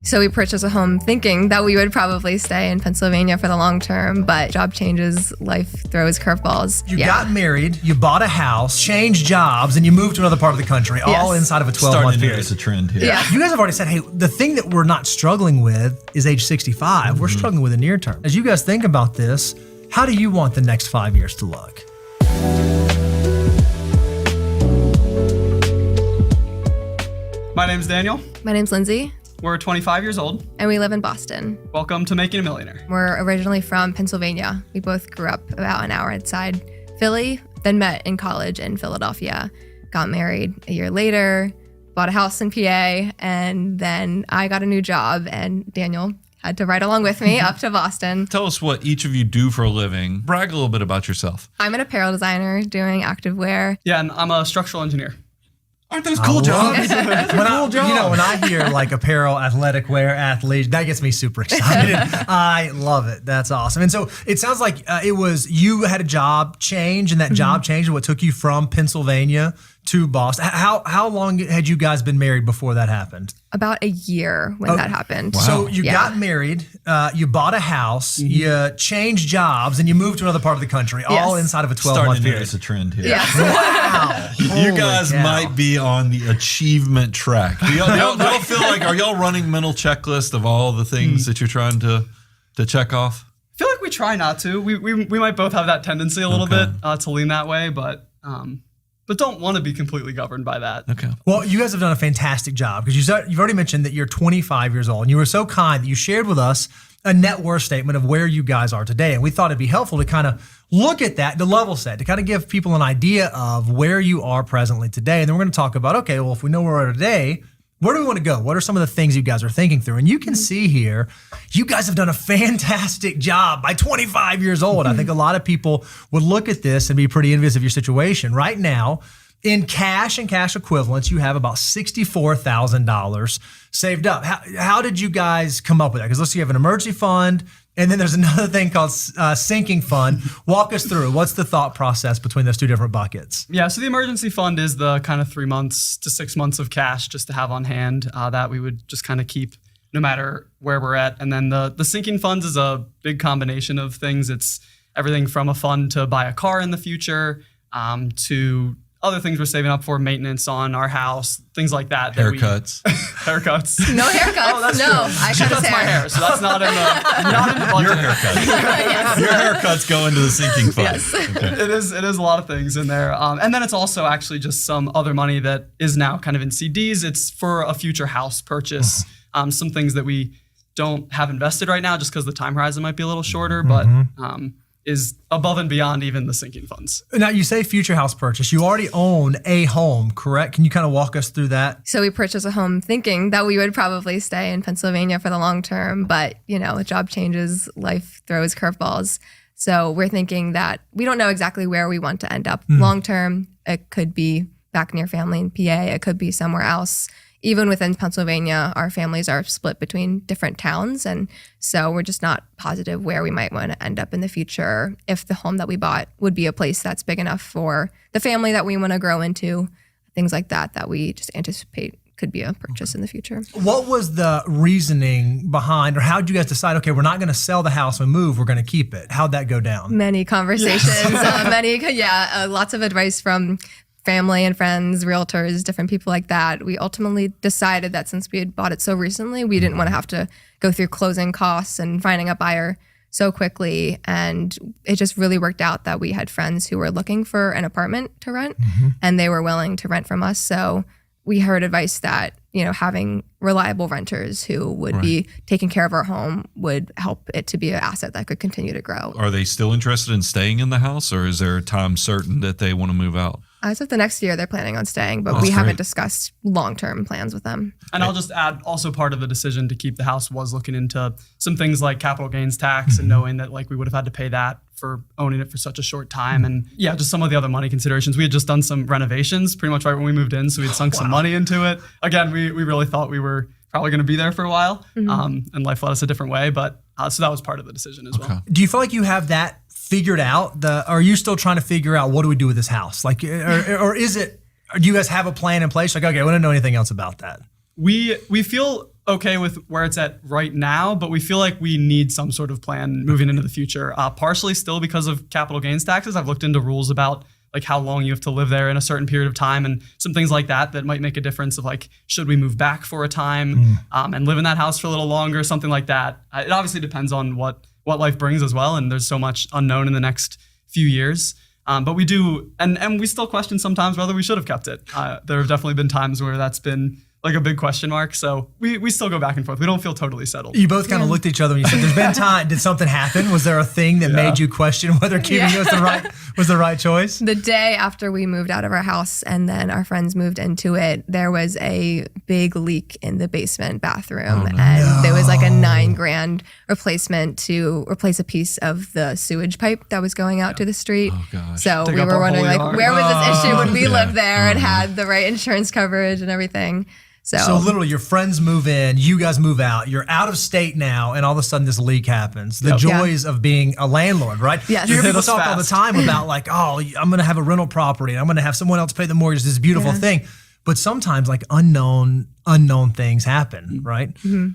So we purchased a home thinking that we would probably stay in Pennsylvania for the long term, but job changes, life throws curveballs. You got married, you bought a house, changed jobs, and you moved to another part of the country, all inside of a 12-month period. It's a trend here. Yeah. You guys have already said, hey, the thing that we're not struggling with is age 65. We're struggling with the near term. As you guys think about this, how do you want the next 5 years to look? My name's Daniel. My name's Lindsay, We're 25 years old. and we live in Boston. Welcome to Making a Millionaire. We're originally from Pennsylvania. We both grew up about an hour outside Philly, then met in college in Philadelphia, got married a year later, bought a house in PA, and then I got a new job, and Daniel had to ride along with me up to Boston. Tell us what each of you do for a living. Brag a little bit about yourself. I'm an apparel designer doing activewear. Yeah, and I'm a structural engineer. Aren't those cool jobs? When I hear like apparel, athletic wear, athletes, that gets me super excited. I love it. That's awesome. And so it sounds like it was you had a job change, and that job change is what took you from Pennsylvania to Boston. How long had you guys been married before that happened? About a year when that happened. Wow. So you got married, you bought a house, you changed jobs, and you moved to another part of the country, all inside of a 12-month Starting to period. notice a trend here. Yes. Wow. You guys might be on the achievement track. Do y'all feel like, are y'all running mental checklist of all the things that you're trying to check off? I feel like we try not to. We might both have that tendency a little bit to lean that way, but don't want to be completely governed by that. Okay. Well, you guys have done a fantastic job because you've already mentioned that you're 25 years old, and you were so kind that you shared with us a net worth statement of where you guys are today. And we thought it'd be helpful to kind of look at that, the level set, to kind of give people an idea of where you are presently today. And then we're going to talk about, okay, well, if we know where we are today, where do we want to go? What are some of the things you guys are thinking through? And you can see here, you guys have done a fantastic job by 25 years old. I think a lot of people would look at this and be pretty envious of your situation. Right now, in cash and cash equivalents, you have about $64,000 saved up. How did you guys come up with that? Because let's see, you have an emergency fund, and then there's another thing called sinking fund. Walk us through. What's the thought process between those two different buckets? Yeah, so the emergency fund is the kind of 3 months to 6 months of cash just to have on hand that we would just kind of keep no matter where we're at. And then the sinking funds is a big combination of things. It's everything from a fund to buy a car in the future to other things we're saving up for, maintenance on our house, things like that. Haircuts. Haircuts. No haircuts. I cut my hair, so that's not in the budget. Your haircuts. Your haircuts go into the sinking fund. Yes. Okay. It is a lot of things in there. And then it's also actually just some other money that is now kind of in CDs. It's for a future house purchase. Some things that we don't have invested right now just because the time horizon might be a little shorter, but is above and beyond even the sinking funds. Now, you say future house purchase. You already own a home, correct? Can you kind of walk us through that? So we purchased a home thinking that we would probably stay in Pennsylvania for the long term, but job changes, life throws curveballs. So we're thinking that we don't know exactly where we want to end up long term. It could be back near family in PA. It could be somewhere else. Even within Pennsylvania, our families are split between different towns. And so we're just not positive where we might want to end up in the future, if the home that we bought would be a place that's big enough for the family that we want to grow into, things like that we just anticipate could be a purchase in the future. What was the reasoning behind, or how did you guys decide, okay, we're not going to sell the house and move, we're going to keep it? How'd that go down? Many conversations, lots of advice from family and friends, realtors, different people like that. We ultimately decided that since we had bought it so recently, we didn't want to have to go through closing costs and finding a buyer so quickly. And it just really worked out that we had friends who were looking for an apartment to rent, and they were willing to rent from us. So we heard advice that, having reliable renters who would be taking care of our home would help it to be an asset that could continue to grow. Are they still interested in staying in the house, or is there a time certain that they want to move out? As of the next year, they're planning on staying, but we haven't discussed long-term plans with them. And I'll just add, also part of the decision to keep the house was looking into some things like capital gains tax and knowing that we would have had to pay that for owning it for such a short time. And just some of the other money considerations. We had just done some renovations pretty much right when we moved in, so we had sunk some money into it. Again, we really thought we were probably going to be there for a while, and life led us a different way. But so that was part of the decision as well. Do you feel like you have that figured out? Are you still trying to figure out what do we do with this house? Or is it? Or do you guys have a plan in place? Like, okay, we don't know anything else about that. We feel okay with where it's at right now, but we feel like we need some sort of plan moving into the future. Partially still because of capital gains taxes. I've looked into rules about like how long you have to live there in a certain period of time and some things like that might make a difference of like, should we move back for a time and live in that house for a little longer, something like that. It obviously depends on what life brings as well. And there's so much unknown in the next few years. But we do, and we still question sometimes whether we should have kept it. There have definitely been times where that's been like a big question mark. So we still go back and forth. We don't feel totally settled. You both kind of looked at each other and you said, there's been time. Did something happen? Was there a thing that made you question whether keeping it was the right choice? The day after we moved out of our house and then our friends moved into it, there was a big leak in the basement bathroom. And there was like a $9,000 replacement to replace a piece of the sewage pipe that was going out to the street. Oh, gosh. So Dig we up were our wondering whole like, yard. where was this issue when we lived there and Uh-huh. had the right insurance coverage and everything. So literally your friends move in, you guys move out, you're out of state now, and all of a sudden this leak happens. The joys of being a landlord, right? Yes. You hear Hit people us talk all the fast. time about like, oh, I'm going to have a rental property and I'm going to have someone else pay the mortgage, this beautiful thing. But sometimes like unknown things happen, right?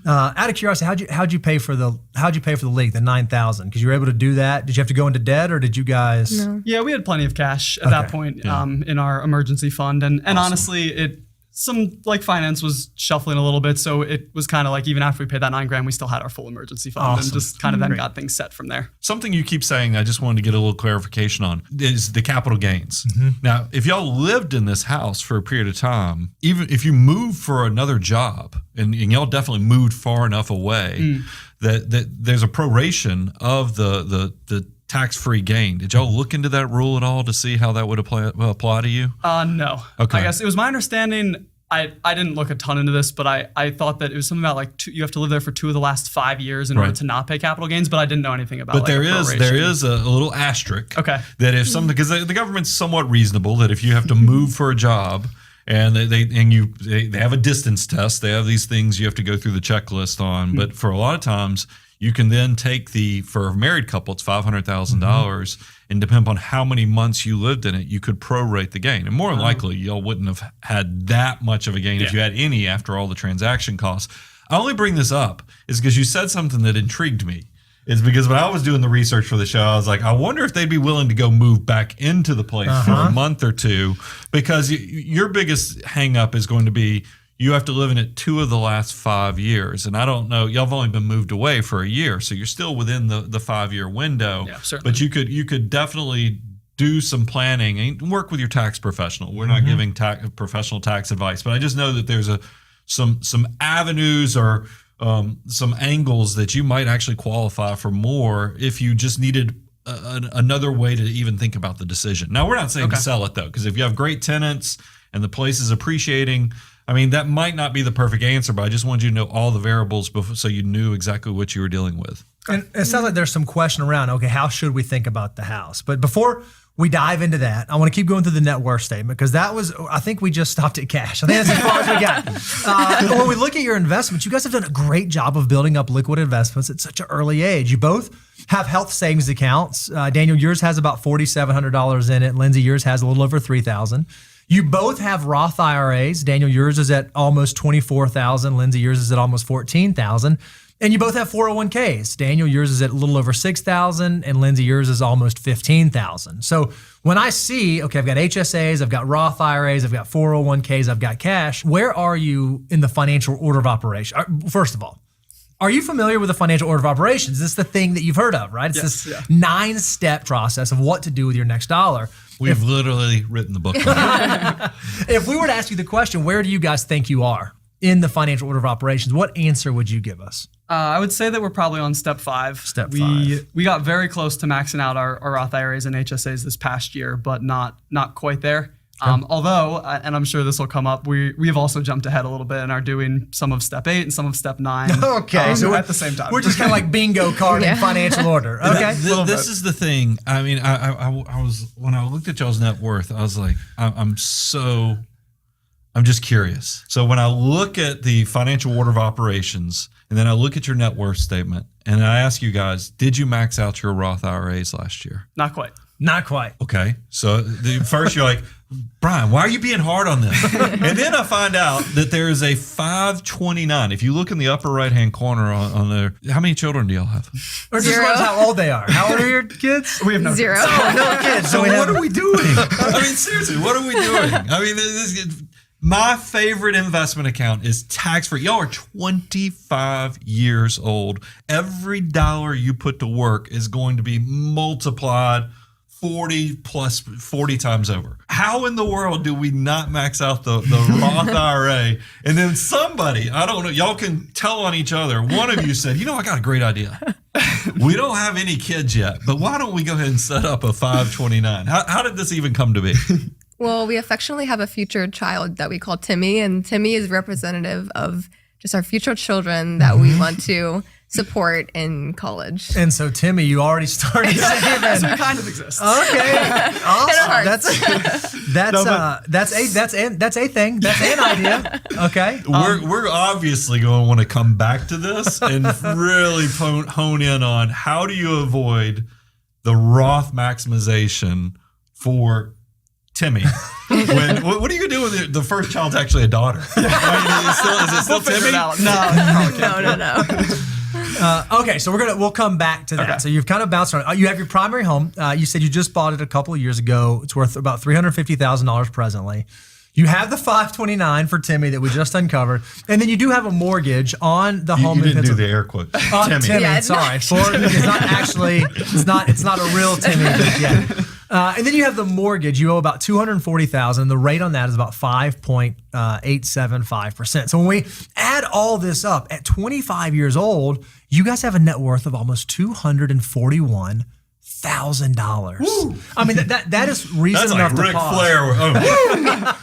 Out of curiosity, how'd you pay for the leak, the $9,000? Because you were able to do that. Did you have to go into debt or did you guys? No. Yeah, we had plenty of cash at that point in our emergency fund. And honestly, some like finance was shuffling a little bit. So it was kind of like, even after we paid that $9,000, we still had our full emergency fund and just kind of then got things set from there. Something you keep saying, I just wanted to get a little clarification on, is the capital gains. Now, if y'all lived in this house for a period of time, even if you moved for another job, and y'all definitely moved far enough away that there's a proration of the tax-free gain. Did y'all look into that rule at all to see how that would apply to you? No. Okay. I guess it was my understanding. I didn't look a ton into this, but I thought that it was something about like you have to live there for 2 of the last 5 years in order to not pay capital gains, but I didn't know anything about. But like, there proration. is a little asterisk. Okay. That if something, because the government's somewhat reasonable, that if you have to move for a job and they have a distance test, they have these things you have to go through the checklist on. But for a lot of times, you can then take for a married couple, it's $500,000, and depending upon how many months you lived in it, you could prorate the gain. And more than likely, y'all wouldn't have had that much of a gain if you had any after all the transaction costs. I only bring this up is because you said something that intrigued me. It's because when I was doing the research for the show, I was like, I wonder if they'd be willing to go move back into the place for a month or two, because your biggest hang up is going to be you have to live in it 2 of the last 5 years. And I don't know, y'all have only been moved away for a year, so you're still within the 5-year window. Yeah, certainly. But you could definitely do some planning and work with your tax professional. We're not giving professional tax advice, but I just know that there's some avenues or some angles that you might actually qualify for more if you just needed another way to even think about the decision. Now, we're not saying to sell it though, because if you have great tenants and the place is appreciating, I mean, that might not be the perfect answer, but I just wanted you to know all the variables so you knew exactly what you were dealing with. And it sounds like there's some question around, okay, how should we think about the house? But before we dive into that, I want to keep going through the net worth statement, because I think we just stopped at cash. I think that's as far as we got. When we look at your investments, you guys have done a great job of building up liquid investments at such an early age. You both have health savings accounts. Daniel, yours has about $4,700 in it. Lindsay, yours has a little over $3,000. You both have Roth IRAs. Daniel, yours is at almost $24,000. Lindsay, yours is at almost $14,000. And you both have 401ks. Daniel, yours is at a little over $6,000, and Lindsay, yours is almost $15,000. So when I see, okay, I've got HSAs, I've got Roth IRAs, I've got 401ks, I've got cash, where are you in the financial order of operation? First of all, are you familiar with the financial order of operations? This is the thing that you've heard of, right? It's this 9-step process of what to do with your next dollar. We've literally written the book. If we were to ask you the question, where do you guys think you are in the financial order of operations, what answer would you give us? I would say that we're probably on step 5. Step 5. We got very close to maxing out our Roth IRAs and HSAs this past year, but not quite there. Although, and I'm sure this will come up, we have also jumped ahead a little bit and are doing some of step 8 and some of step 9. Okay, so at the same time. We're just kind of like bingo card in financial order. Okay, This is the thing. I mean, I was, when I looked at y'all's net worth, I was like, I'm just curious. So when I look at the financial order of operations, and then I look at your net worth statement, and I ask you guys, did you max out your Roth IRAs last year? Not quite. Not quite. Okay. So first you're like, Brian, why are you being hard on this? And then I find out that there is a 529. If you look in the upper right-hand corner on there, how many children do y'all have? Or just Zero. realize how old they are. How old are your kids? We have no Zero. kids. No kids. So we what have- are we doing? I mean, seriously, what are we doing? I mean, my favorite investment account is tax-free. Y'all are 25 years old. Every dollar you put to work is going to be multiplied 40 times over. How in the world do we not max out the Roth IRA? And then somebody, I don't know, y'all can tell on each other. One of you said, I got a great idea. We don't have any kids yet, but why don't we go ahead and set up a 529? How did this even come to be? Well, we affectionately have a future child that we call Timmy, and Timmy is representative of just our future children that we want to support in college. And so, Timmy, you already started saving. So it kind of exists. Okay, awesome. hearts. That's a thing. That's an idea. Okay, We're obviously going to want to come back to this and really hone in on how do you avoid the Roth maximization for Timmy. What are you going to do with the first child's actually a daughter? I mean, is it still Figure Timmy? it out. No. No. okay, so we'll come back to that. Okay. So you've kind of bounced around. You have your primary home. You said you just bought it a couple of years ago. It's worth about $350,000 presently. You have the 529 for Timmy that we just uncovered, and then you do have a mortgage on the home. You didn't in do the Pennsylvania. air quote. Timmy, Yeah, it's sorry. not- It's not actually, it's not a real Timmy just yet. And then you have the mortgage. You owe about $240,000. The rate on that is about 5.875%. So when we add all this up, at 25 years old, you guys have a net worth of almost $241,000. I mean, that is reason That's enough like to Ric pause. Flair.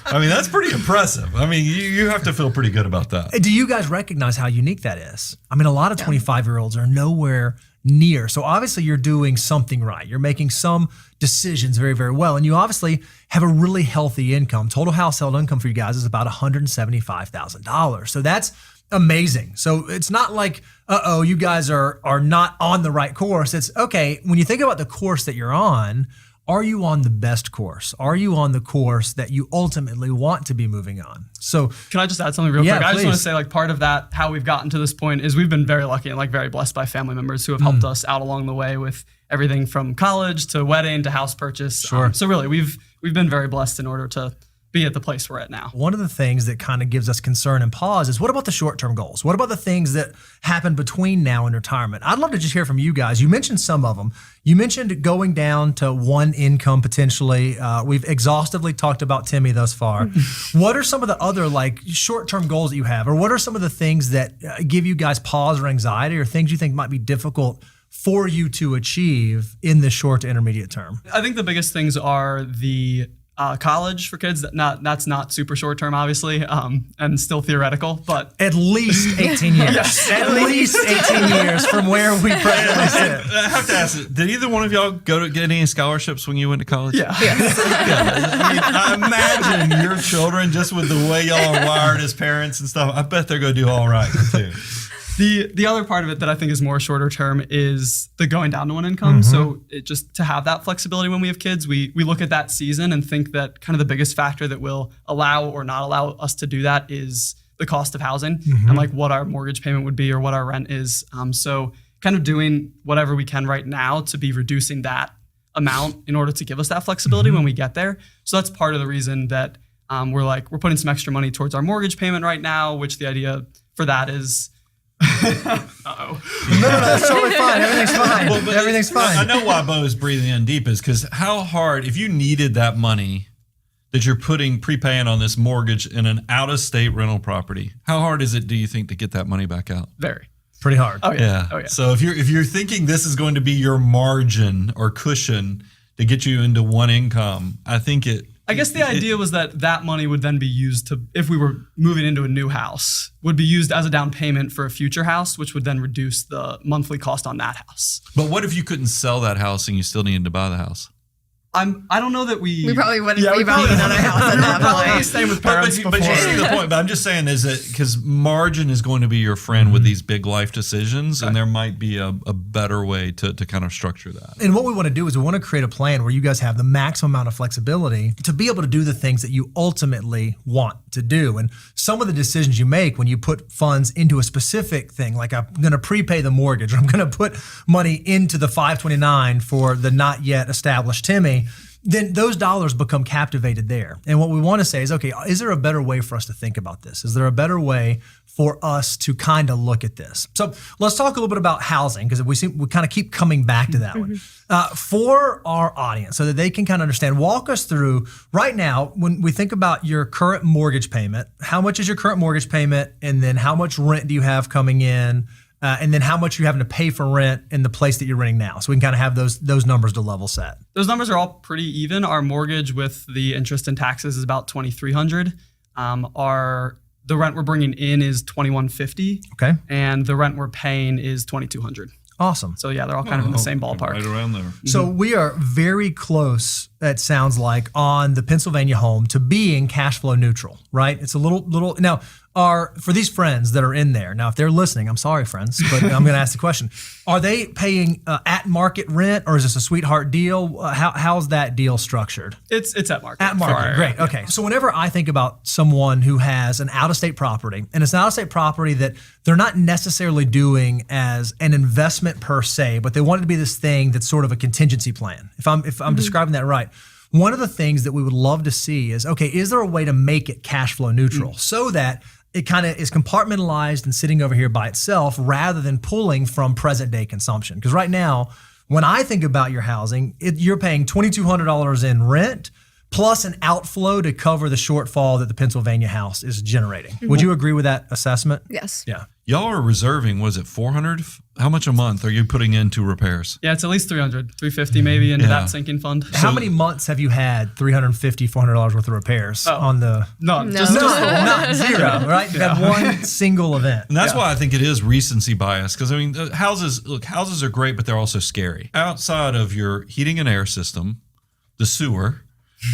I mean, that's pretty impressive. I mean, you have to feel pretty good about that. Do you guys recognize how unique that is? I mean, a lot of 25-year-olds are nowhere near. So obviously you're doing something right. You're making some decisions very, very well. And you obviously have a really healthy income. Total household income for you guys is about $175,000. So that's amazing. So it's not like, you guys are not on the right course. It's okay. When you think about the course that you're on, are you on the best course? Are you on the course that you ultimately want to be moving on? So Can I just add something real Yeah, quick? I just want please. to say, like, part of that, how we've gotten to this point is we've been very lucky and like very blessed by family members who have helped us out along the way with everything from college to wedding to house purchase. Sure. So really, we've been very blessed in order to be at the place we're at now. one of the things that kind of gives us concern and pause is what about the short-term goals? What about the things that happen between now and retirement? I'd love to just hear from you guys. You mentioned some of them. You mentioned going down to one income potentially. We've exhaustively talked about Timmy thus far. What are some of the other like short-term goals that you have? Or what are some of the things that give you guys pause or anxiety or things you think might be difficult for you to achieve in the short to intermediate term? I think the biggest things are the college for kids. That's not super short term, obviously, and still theoretical, but At least 18 years. At least 18 years from where we presently sit. I have to ask, did either one of y'all go to get any scholarships when you went to college? yeah. I mean, I imagine your children, just with the way y'all are wired as parents and stuff, I bet they're going to do all right too. The other part of it that I think is more shorter term is the going down to one income. So it just to have that flexibility when we have kids, we look at that season and think that kind of the biggest factor that will allow or not allow us to do that is the cost of housing and like what our mortgage payment would be or what our rent is. So kind of doing whatever we can right now to be reducing that amount in order to give us that flexibility when we get there. So that's part of the reason that we're putting some extra money towards our mortgage payment right now, which the idea for that is No, that's totally fine. Everything's fine. Well, but Everything's fine. I know why Bo is breathing in deep is because how hard, if you needed that money that you're prepaying on this mortgage in an out-of-state rental property, how hard is it, do you think, to get that money back out? very. Pretty hard. Oh yeah. Yeah. Oh yeah. So if you're thinking this is going to be your margin or cushion to get you into one income, I think I guess the idea was that money would then be used to, if we were moving into a new house, would be used as a down payment for a future house, which would then reduce the monthly cost on that house. But what if you couldn't sell that house and you still needed to buy the house? I don't know that We probably wouldn't Yeah, be we buying probably- another house at we were that probably point. staying with But parents you before. see the point. But I'm just saying is that because margin is going to be your friend with these big life decisions, and there might be a better way to kind of structure that. And what we want to do is we want to create a plan where you guys have the maximum amount of flexibility to be able to do the things that you ultimately want to do. And some of the decisions you make when you put funds into a specific thing, like I'm going to prepay the mortgage, or I'm going to put money into the 529 for the not yet established Timmy, then those dollars become captivated there. And what we want to say is, okay, is there a better way for us to think about this? Is there a better way for us to kind of look at this? So let's talk a little bit about housing, because we kind of keep coming back to that one. For our audience, so that they can kind of understand, walk us through right now, when we think about your current mortgage payment, how much is your current mortgage payment? And then how much rent do you have coming in? And then how much you're having to pay for rent in the place that you're renting now. So we can kind of have those numbers to level set. Those numbers are all pretty even. Our mortgage with the interest and taxes is about $2,300. The rent we're bringing in is $2,150. Okay. And the rent we're paying is $2,200. Awesome. So yeah, they're all kind of in the same ballpark. Right around there. So we are very close, it sounds like, on the Pennsylvania home to being cash flow neutral, right? It's a little now, for these friends that are in there, now if they're listening, I'm sorry, friends, but I'm going to ask the question. Are they paying at market rent, or is this a sweetheart deal? How's that deal structured? It's at market. At market, great. Okay. So whenever I think about someone who has an out-of-state property, and it's an out-of-state property that they're not necessarily doing as an investment per se, but they want it to be this thing that's sort of a contingency plan. If I'm describing that right, one of the things that we would love to see is, okay, is there a way to make it cash flow neutral so that it kind of is compartmentalized and sitting over here by itself rather than pulling from present day consumption? Because right now, when I think about your housing, you're paying $2,200 in rent plus an outflow to cover the shortfall that the Pennsylvania house is generating. Would you agree with that assessment? Yes. Yeah. Y'all are reserving, was it $400? How much a month are you putting into repairs? Yeah, it's at least $300, $350 maybe into Yeah. that sinking fund. How many months have you had $350, $400 worth of repairs on the? None. No. Just Not zero, right? You had one single event. And that's why I think it is recency bias. Because I mean, houses are great, but they're also scary. Outside of your heating and air system, the sewer,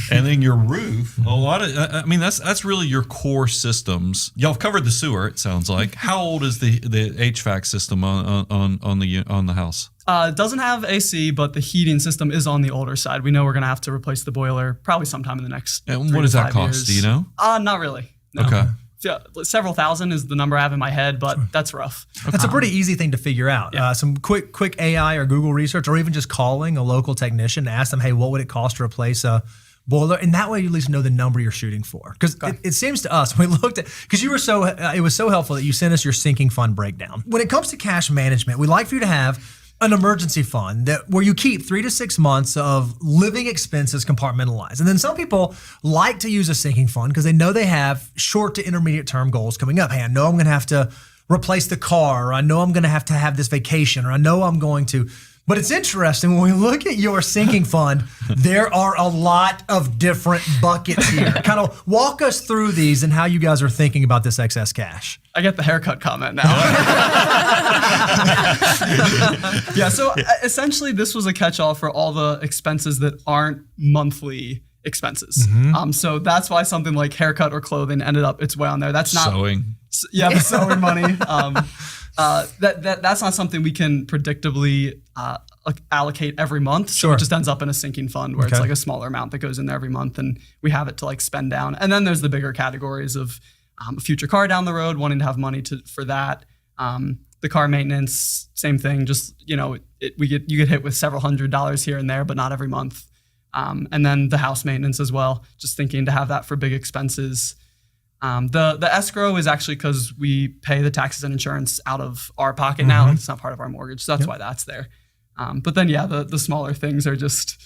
and then your roof, that's really your core systems. Y'all have covered the sewer, it sounds like. How old is the HVAC system on the house? It doesn't have AC, but the heating system is on the older side. We know we're going to have to replace the boiler probably sometime in the next And 3 what does to that 5 cost? years. Do you know? Not really. No. Okay. Yeah, several thousand is the number I have in my head, but that's rough. That's a pretty easy thing to figure out. Some quick AI or Google research, or even just calling a local technician to ask them, hey, what would it cost to replace a boiler? And that way you at least know the number you're shooting for. Because it seems to us, when we looked at, because you were it was so helpful that you sent us your sinking fund breakdown. When it comes to cash management, we like for you to have an emergency fund where you keep 3 to 6 months of living expenses compartmentalized. And then some people like to use a sinking fund because they know they have short to intermediate term goals coming up. Hey, I know I'm going to have to replace the car, or I know I'm going to have this vacation, or I know I'm going to. But it's interesting, when we look at your sinking fund, there are a lot of different buckets here. Kind of walk us through these and how you guys are thinking about this excess cash. I get the haircut comment now. Yeah, so essentially this was a catch-all for all the expenses that aren't monthly expenses. So that's why something like haircut or clothing ended up its way on there. That's not Sewing. Yeah, the sewing money. That's not something we can predictably allocate every month. So Sure. it just ends up in a sinking fund where it's Okay. like a smaller amount that goes in there every month, and we have it to like spend down. And then there's the bigger categories of a future car down the road, wanting to have money for that. The car maintenance, same thing. Just you get hit with several $100s here and there, but not every month. And then the house maintenance as well. Just thinking to have that for big expenses. The escrow is actually because we pay the taxes and insurance out of our pocket now. It's not part of our mortgage, so that's why that's there. But then, the smaller things are just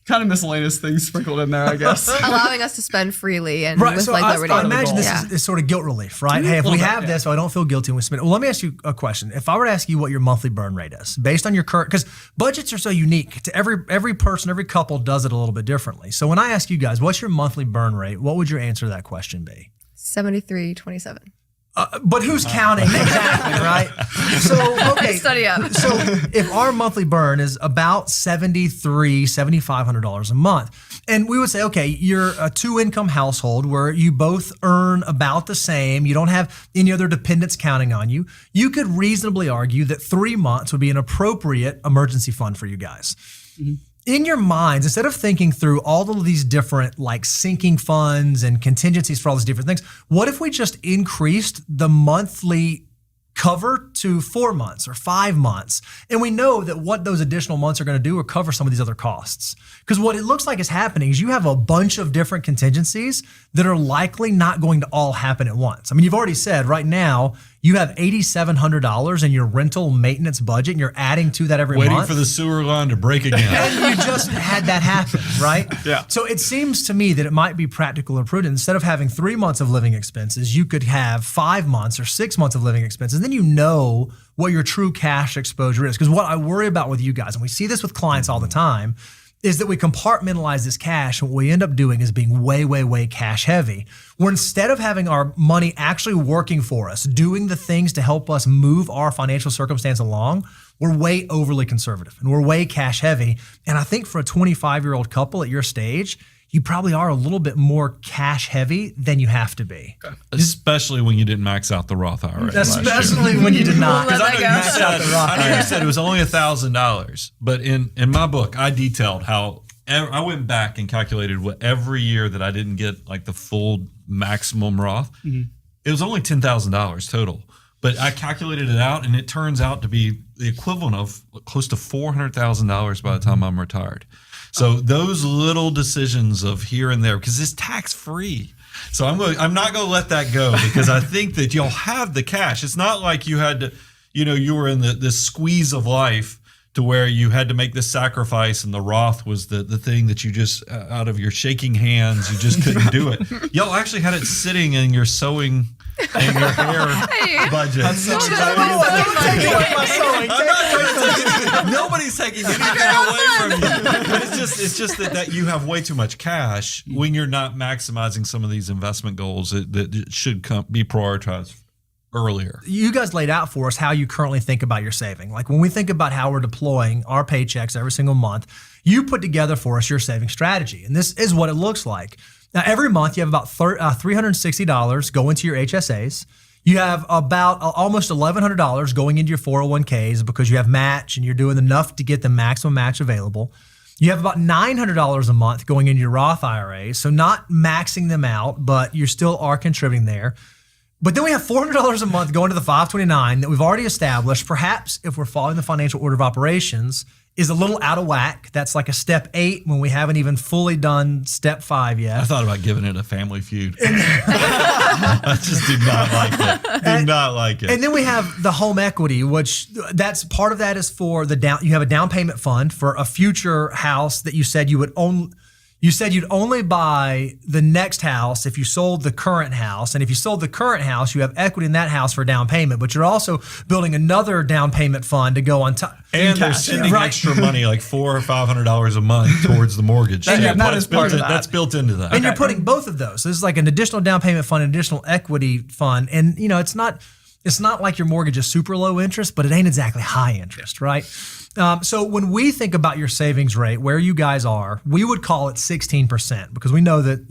kind of miscellaneous things sprinkled in there, I guess. Allowing us to spend freely and Right, with so like I liberty. imagine this Yeah. is sort of guilt relief, right? Hey, if we have this, so I don't feel guilty when we spend it. Well, let me ask you a question. If I were to ask you what your monthly burn rate is, based on your current, because budgets are so unique to every person, every couple does it a little bit differently. So when I ask you guys, what's your monthly burn rate? What would your answer to that question be? 73.27. But who's counting exactly, right? So, okay. Study up. So if our monthly burn is about $7,500 a month, and we would say, okay, you're a 2-income household where you both earn about the same, you don't have any other dependents counting on you, you could reasonably argue that 3 months would be an appropriate emergency fund for you guys. Mm-hmm. In your minds, instead of thinking through all of these different like sinking funds and contingencies for all these different things, what if we just increased the monthly cover to 4 months or 5 months? And we know that what those additional months are going to do are cover some of these other costs. Because what it looks like is happening is you have a bunch of different contingencies that are likely not going to all happen at once. I mean, you've already said right now, you have $8,700 in your rental maintenance budget, and you're adding to that every month. Waiting for the sewer line to break again. And you just had that happen, right? Yeah. So it seems to me that it might be practical or prudent. Instead of having 3 months of living expenses, you could have 5 months or 6 months of living expenses. Then you know what your true cash exposure is. Because what I worry about with you guys, and we see this with clients all the time, is that we compartmentalize this cash, and what we end up doing is being way, way, way cash heavy. Where instead of having our money actually working for us, doing the things to help us move our financial circumstance along, we're way overly conservative and we're way cash heavy. And I think for a 25-year-old couple at your stage, you probably are a little bit more cash heavy than you have to be. Okay. Especially when you didn't max out the Roth IRA. Especially when you did not. Let that go. I know you said it was only $1,000, but in my book, I detailed how I went back and calculated what every year that I didn't get like the full maximum Roth, it was only $10,000 total. But I calculated it out, and it turns out to be the equivalent of close to $400,000 by the time I'm retired. So those little decisions of here and there, because it's tax free. So I'm not going to let that go, because I think that you'll have the cash. It's not like you had to, you were in this squeeze of life to where you had to make this sacrifice, and the Roth was the thing that you just, out of your shaking hands, you just couldn't do it. Y'all actually had it sitting in your sewing and your hair budget. Nobody's taking anything away from you. But it's just that you have way too much cash when you're not maximizing some of these investment goals that should be prioritized earlier. You guys laid out for us how you currently think about your saving. Like when we think about how we're deploying our paychecks every single month, you put together for us your saving strategy. And this is what it looks like. Now, every month you have about $360 go into your HSAs. You have about almost $1,100 going into your 401ks because you have match and you're doing enough to get the maximum match available. You have about $900 a month going into your Roth IRAs, so not maxing them out, but you still are contributing there. But then we have $400 a month going to the 529 that we've already established. Perhaps if we're following the financial order of operations, is a little out of whack. That's like a step 8 when we haven't even fully done step 5 yet. I thought about giving it a Family Feud. I just did not like it. Did not like it. And then we have the home equity, which that's part of that is for the down. You have a down payment fund for a future house that you said you would own. You said you'd only buy the next house if you sold the current house. And if you sold the current house, you have equity in that house for down payment. But you're also building another down payment fund to go on top. And they're sending extra money, like $400 or $500 a month towards the mortgage. That's built into that. And you're putting both of those. So this is like an additional down payment fund, an additional equity fund. And, it's not like your mortgage is super low interest, but it ain't exactly high interest, right? So when we think about your savings rate, where you guys are, we would call it 16% because we know that,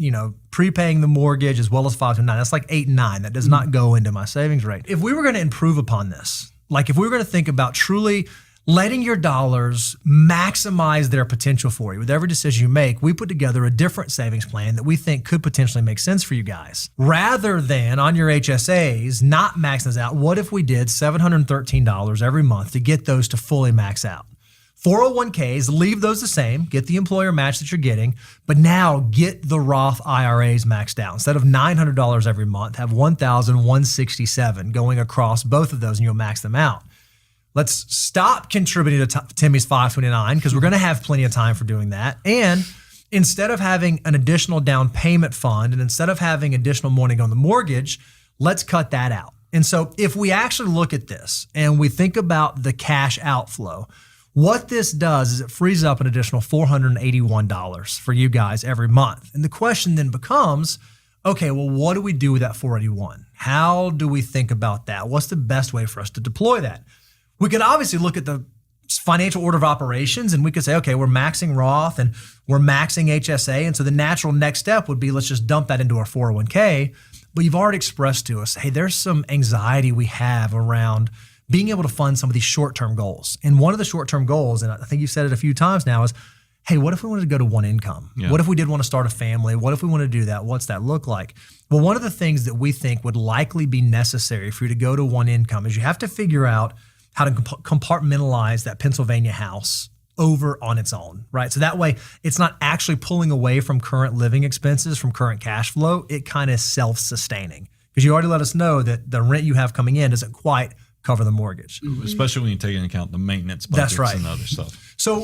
prepaying the mortgage as well as 5 to 9, that's like 8 and 9. That does not go into my savings rate. If we were going to improve upon this, like if we were going to think about truly letting your dollars maximize their potential for you with every decision you make, we put together a different savings plan that we think could potentially make sense for you guys. Rather than on your HSAs, not maxing those out, what if we did $713 every month to get those to fully max out? 401ks, leave those the same, get the employer match that you're getting, but now get the Roth IRAs maxed out. Instead of $900 every month, have $1,167 going across both of those and you'll max them out. Let's stop contributing to Timmy's 529 because we're going to have plenty of time for doing that. And instead of having an additional down payment fund and instead of having additional money on the mortgage, let's cut that out. And so if we actually look at this and we think about the cash outflow, what this does is it frees up an additional $481 for you guys every month. And the question then becomes, okay, well, what do we do with that $481? How do we think about that? What's the best way for us to deploy that? We could obviously look at the financial order of operations and we could say, okay, we're maxing Roth and we're maxing HSA. And so the natural next step would be, let's just dump that into our 401k. But you've already expressed to us, hey, there's some anxiety we have around being able to fund some of these short-term goals. And one of the short-term goals, and I think you've said it a few times now, is, hey, what if we wanted to go to one income? Yeah. What if we did want to start a family? What if we want to do that? What's that look like? Well, one of the things that we think would likely be necessary for you to go to one income is you have to figure out how to compartmentalize that Pennsylvania house over on its own, right? So that way it's not actually pulling away from current living expenses, from current cash flow. It kind of self-sustaining, because you already let us know that the rent you have coming in doesn't quite cover the mortgage. Especially when you take into account the maintenance budgets That's right. and other stuff. So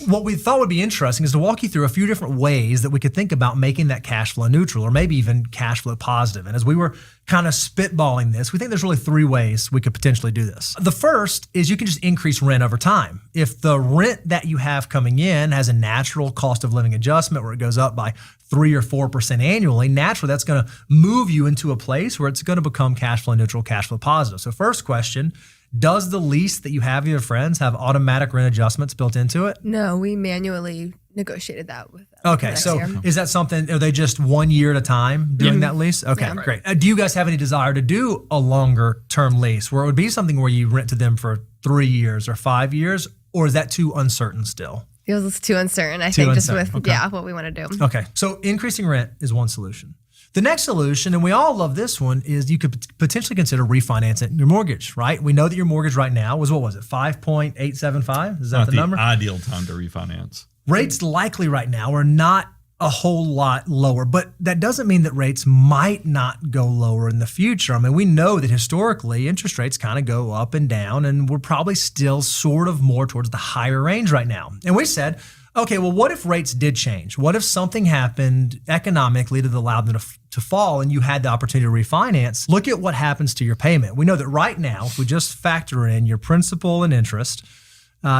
what we thought would be interesting is to walk you through a few different ways that we could think about making that cash flow neutral, or maybe even cash flow positive. And as we were kind of spitballing this, we think there's really three ways we could potentially do this. The first is you can just increase rent over time. If the rent that you have coming in has a natural cost of living adjustment where it goes up by 3 or 4% annually, naturally that's going to move you into a place where it's going to become cash flow neutral, cash flow positive. So first question, does the lease that you have with your friends have automatic rent adjustments built into it? No, we manually negotiated that with them. Okay, next so year. is that something, are they just 1 year at a time doing that lease? Okay, Yeah. great. Do you guys have any desire to do a longer term lease where it would be something where you rent to them for 3 years or 5 years, or is that too uncertain still? Feels too uncertain, I Too think, uncertain, just with okay. what we want to do. Okay, so increasing rent is one solution. The next solution, and we all love this one, is you could potentially consider refinancing your mortgage, right? We know that your mortgage right now was, what was it, 5.875? Is that Not the the number? ideal time to refinance. Rates likely right now are not a whole lot lower, but that doesn't mean that rates might not go lower in the future. I mean, we know that historically interest rates kind of go up and down, and we're probably still sort of more towards the higher range right now. And we said, okay, well, what if rates did change? What if something happened economically that allowed them to fall and you had the opportunity to refinance? Look at what happens to your payment. We know that right now, if we just factor in your principal and interest,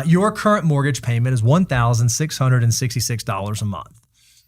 your current mortgage payment is $1,666 a month.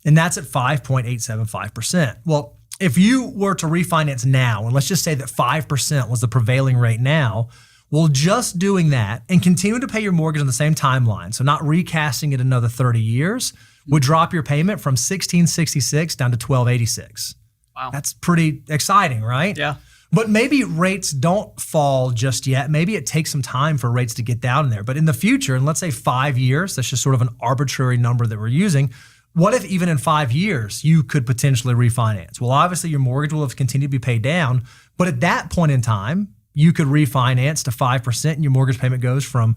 And that's at 5.875%. Well, if you were to refinance now, and let's just say that 5% was the prevailing rate now, well, just doing that and continuing to pay your mortgage on the same timeline, so not recasting it another 30 years, would drop your payment from $1,666 down to $1,286. Wow. That's pretty exciting, right? Yeah. But maybe rates don't fall just yet. Maybe it takes some time for rates to get down in there. But in the future, and let's say 5 years, that's just sort of an arbitrary number that we're using. What if even in 5 years you could potentially refinance? Well, obviously your mortgage will have continued to be paid down, but at that point in time, you could refinance to 5% and your mortgage payment goes from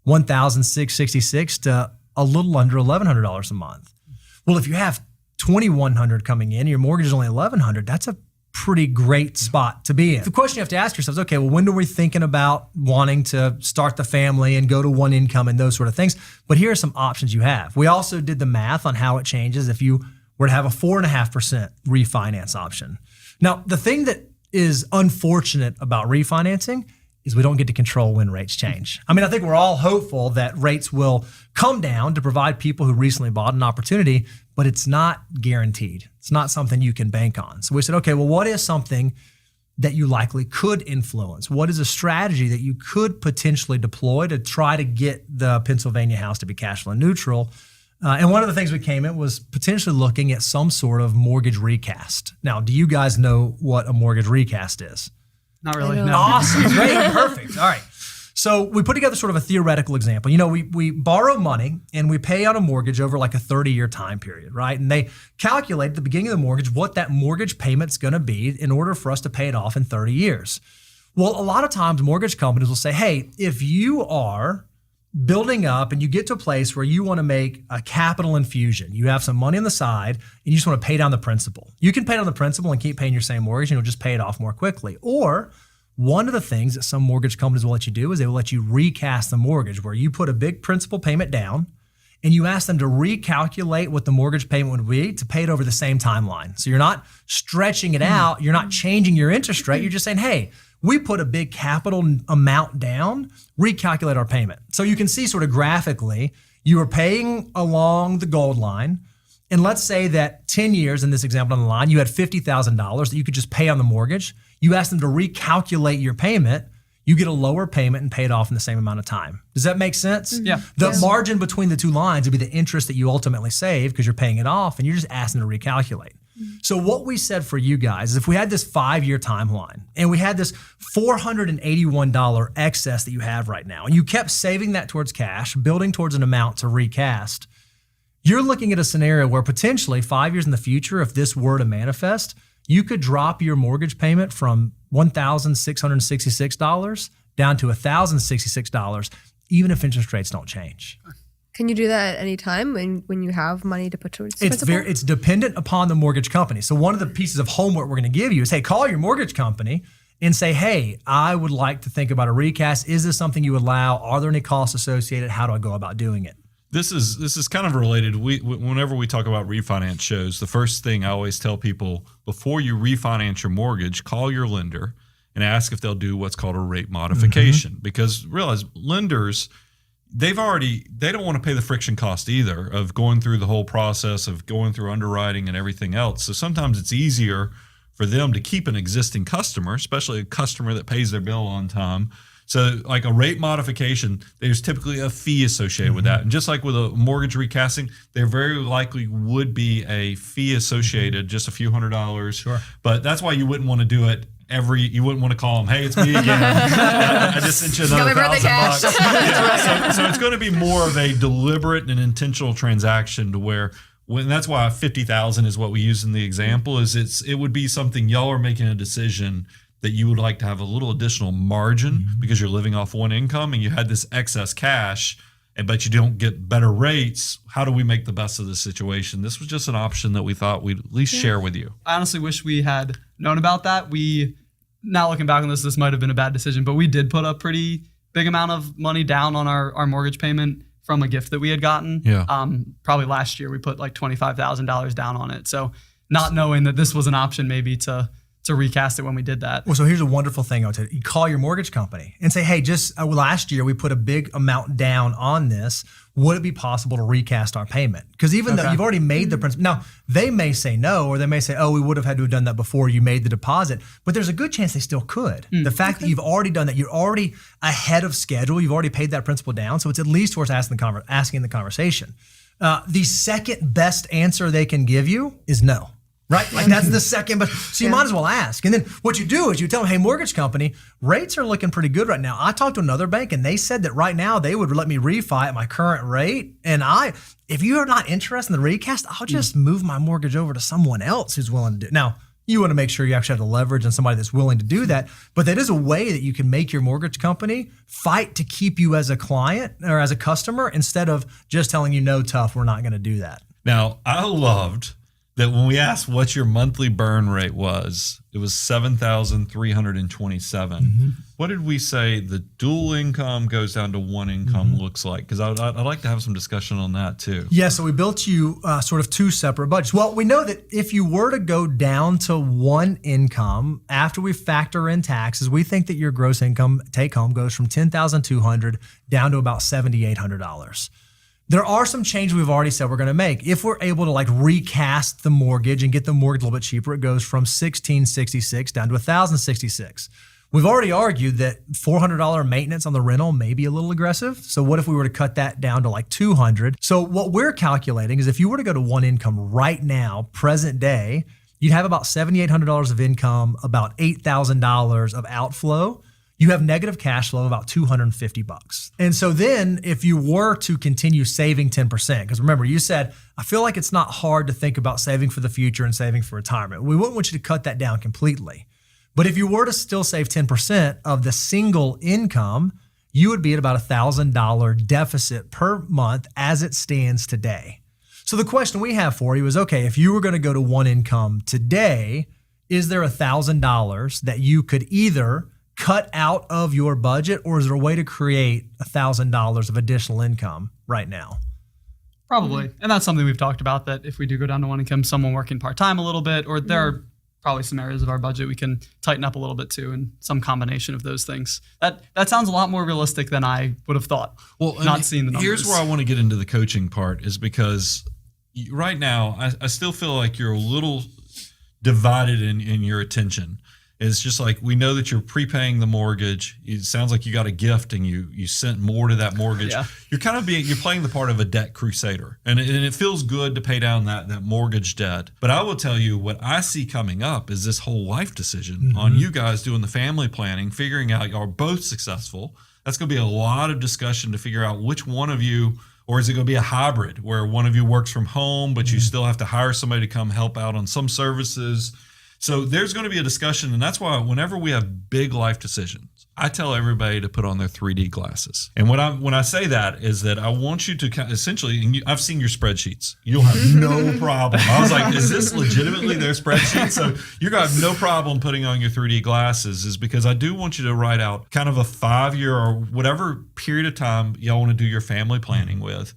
$1,666 to a little under $1,100 a month. Well, if you have $2,100 coming in, your mortgage is only $1,100, that's a pretty great spot to be in. The question you have to ask yourself is, okay, well, when are we thinking about wanting to start the family and go to one income and those sort of things? But here are some options you have. We also did the math on how it changes if you were to have a 4.5% refinance option. Now, the thing that is unfortunate about refinancing is we don't get to control when rates change. I mean, I think we're all hopeful that rates will come down to provide people who recently bought an opportunity, but it's not guaranteed. It's not something you can bank on. So we said, okay, well, what is something that you likely could influence? What is a strategy that you could potentially deploy to try to get the Pennsylvania house to be cash flow neutral? And one of the things we came at was potentially looking at some sort of mortgage recast. Now, do you guys know what a mortgage recast is? Not really. I know. No. Awesome. Great. Perfect. All right. So we put together sort of a theoretical example. You know, we borrow money and we pay on a mortgage over like a 30-year time period, right? And they calculate at the beginning of the mortgage what that mortgage payment's going to be in order for us to pay it off in 30 years. Well, a lot of times mortgage companies will say, hey, if you are building up and you get to a place where you want to make a capital infusion, you have some money on the side and you just want to pay down the principal. You can pay down the principal and keep paying your same mortgage and you'll just pay it off more quickly. Or one of the things that some mortgage companies will let you do is they will let you recast the mortgage, where you put a big principal payment down and you ask them to recalculate what the mortgage payment would be to pay it over the same timeline. So you're not stretching it out. You're not changing your interest rate. You're just saying, hey, we put a big capital amount down, recalculate our payment. So you can see sort of graphically, you are paying along the gold line. And let's say that 10 years in this example on the line, you had $50,000 that you could just pay on the mortgage. you ask them to recalculate your payment, you get a lower payment and pay it off in the same amount of time. Does that make sense? Yeah. The margin between the two lines would be the interest that you ultimately save because you're paying it off and you're just asking to recalculate. So what we said for you guys is if we had this 5-year timeline and we had this $481 excess that you have right now, and you kept saving that towards cash, building towards an amount to recast, you're looking at a scenario where potentially 5 years in the future, if this were to manifest, you could drop your mortgage payment from $1,666 down to $1,066, even if interest rates don't change. Can you do that at any time when you have money to put towards principal? It's dependent upon the mortgage company. So one of the pieces of homework we're going to give you is, hey, call your mortgage company and say, hey, I would like to think about a recast. Is this something you allow? Are there any costs associated? How do I go about doing it? This is kind of related. Whenever we talk about refinance shows, the first thing I always tell people before you refinance your mortgage, call your lender and ask if they'll do what's called a rate modification. Because realize lenders, they don't want to pay the friction cost either of going through the whole process of going through underwriting and everything else. So sometimes it's easier for them to keep an existing customer, especially a customer that pays their bill on time. So like a rate modification, there's typically a fee associated with that. And just like with a mortgage recasting, there very likely would be a fee associated, just a few $100s. Sure. But that's why you wouldn't want to do it you wouldn't want to call them, hey, it's me again. I just sent you another $1,000. So it's going to be more of a deliberate and intentional transaction to where, that's why 50,000 is what we use in the example, is it would be something y'all are making a decision that you would like to have a little additional margin because you're living off one income and you had this excess cash, but you don't get better rates. How do we make the best of this situation? This was just an option that we thought we'd at least share with you. I honestly wish we had known about that. Now looking back on this might have been a bad decision, but we did put a pretty big amount of money down on our mortgage payment from a gift that we had gotten. Yeah. Probably last year we put like $25,000 down on it. So not knowing that this was an option maybe to recast it when we did that. Well, so here's a wonderful thing I would tell you. You call your mortgage company and say, hey, just last year we put a big amount down on this. Would it be possible to recast our payment? Because even though you've already made the principal, now they may say no, or they may say, oh, we would have had to have done that before you made the deposit, but there's a good chance they still could. The fact that you've already done that, you're already ahead of schedule, you've already paid that principal down, so it's at least worth asking the conversation. The second best answer they can give you is no. Right? Like that's the second, but so you might as well ask. And then what you do is you tell them, hey, mortgage company, rates are looking pretty good right now. I talked to another bank and they said that right now they would let me refi at my current rate. And if you are not interested in the recast, I'll just move my mortgage over to someone else who's willing to do it. Now, you want to make sure you actually have the leverage and somebody that's willing to do that. But that is a way that you can make your mortgage company fight to keep you as a client or as a customer instead of just telling you, no, tough, we're not going to do that. Now, I loved that when we asked what your monthly burn rate was, it was $7,327. What did we say the dual income goes down to one income looks like? Because I'd like to have some discussion on that too. Yeah, so we built you sort of two separate budgets. Well, we know that if you were to go down to one income, after we factor in taxes, we think that your gross income take home goes from $10,200 down to about $7,800. There are some changes we've already said we're going to make. If we're able to like recast the mortgage and get the mortgage a little bit cheaper, it goes from $1,666 down to $1,066. We've already argued that $400 maintenance on the rental may be a little aggressive. So what if we were to cut that down to like $200? So what we're calculating is if you were to go to one income right now, present day, you'd have about $7,800 of income, about $8,000 of outflow. You have negative cash flow of about $250. And so then if you were to continue saving 10%, because remember you said, I feel like it's not hard to think about saving for the future and saving for retirement. We wouldn't want you to cut that down completely. But if you were to still save 10% of the single income, you would be at about $1,000 deficit per month as it stands today. So the question we have for you is, okay, if you were going to go to one income today, is there $1,000 that you could either cut out of your budget, or is there a way to create $1,000 of additional income right now? Probably. And that's something we've talked about, that if we do go down to one income, someone working part-time a little bit, or there are probably some areas of our budget we can tighten up a little bit too, and some combination of those things. That sounds a lot more realistic than I would have thought. Well, not seeing the numbers. Here's where I want to get into the coaching part, is because right now I still feel like you're a little divided in your attention. It's just like, we know that you're prepaying the mortgage. It sounds like you got a gift and you sent more to that mortgage. Yeah. You're kind of you're playing the part of a debt crusader, and it feels good to pay down that mortgage debt. But I will tell you, what I see coming up is this whole life decision on you guys doing the family planning, figuring out y'all are both successful. That's going to be a lot of discussion to figure out which one of you, or is it going to be a hybrid where one of you works from home, but you still have to hire somebody to come help out on some services? So there's going to be a discussion, and that's why whenever we have big life decisions, I tell everybody to put on their 3D glasses. And when I say that is that I want you to essentially, and I've seen your spreadsheets. You'll have no problem. I was like, is this legitimately their spreadsheet? So you're going to have no problem putting on your 3D glasses, is because I do want you to write out kind of a 5-year or whatever period of time y'all want to do your family planning with,